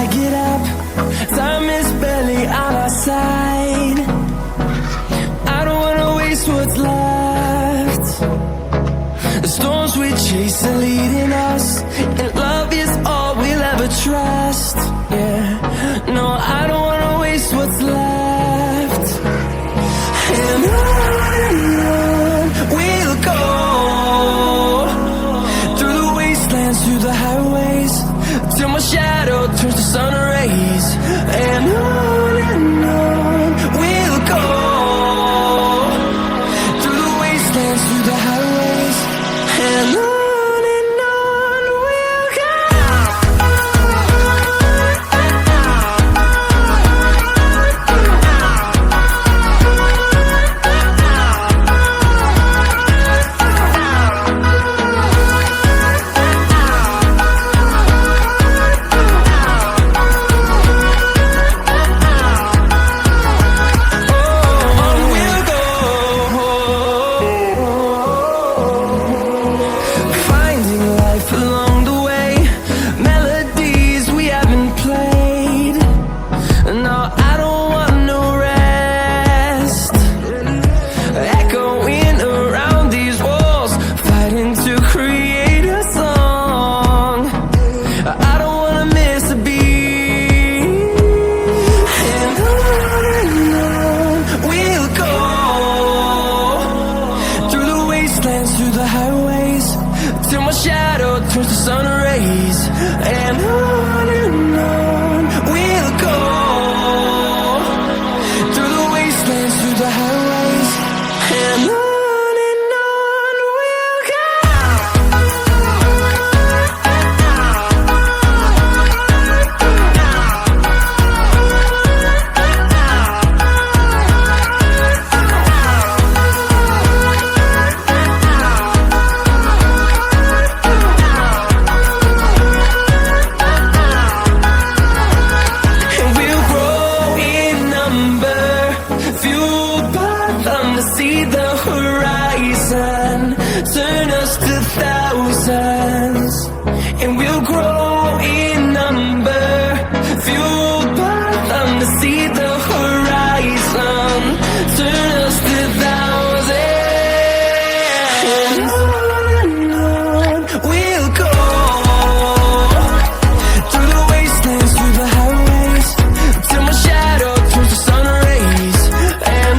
I get up, time is barely on our side. I don't wanna waste what's left. The storms we chase are leading us, and love is all we'll ever trust. Yeah, no, I don't wanna waste what's left. And on we'll go, through the wastelands, through the highways, till my shadow turns to sun rays. And on we'll go, through the wastelands, through the highways, and on we'll go. Through the highways, till my shadow turns to sun rays. And on we'll go, through the wastelands, through the highways, and on we'll go. See the horizon, turn us to thousands, and we'll grow in number, fueled by them to see the horizon, turn us to thousands. And on we'll go, through the wastelands, through the highways, till my shadow turns to sun rays. And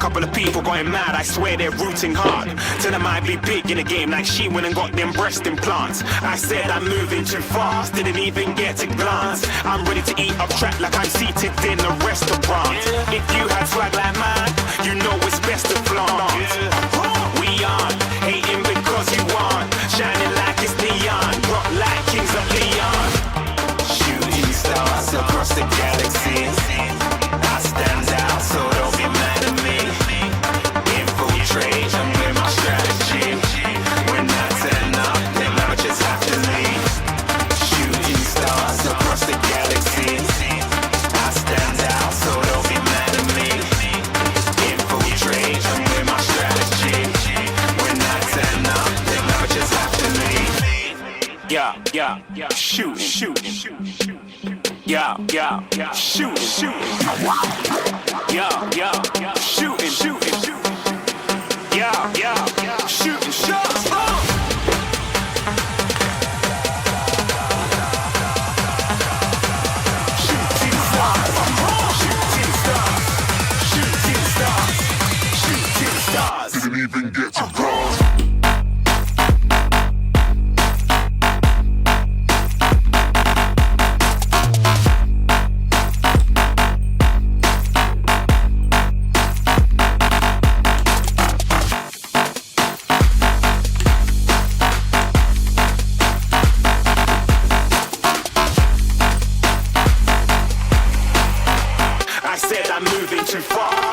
couple of people going mad, I swear they're rooting hard. Tell them I'd be big in the game like she went and got them breast implants. I said I'm moving too fast, didn't even get a glance. I'm ready to eat up track like I'm seated in a restaurant. If you had swag like mine, you know it's best to flaunt. We aren't hating because you aren't shining like it's neon, rock like kings of Leon. Shooting stars across the galaxy, I stand out, so don't be mad at me. Infiltrate, I'm with my strategy. When I turn up, then I just have to leave. Shooting stars across the galaxy, I stand out, so don't be mad at me. Infiltrate, I'm with my strategy. When I turn up, then I just have to leave. Yeah, shoot. Yeah, shoot. Yeah, shooting. Yeah, shooting shots. Shooting stars. Didn't even get to cross. I said I'm moving too far.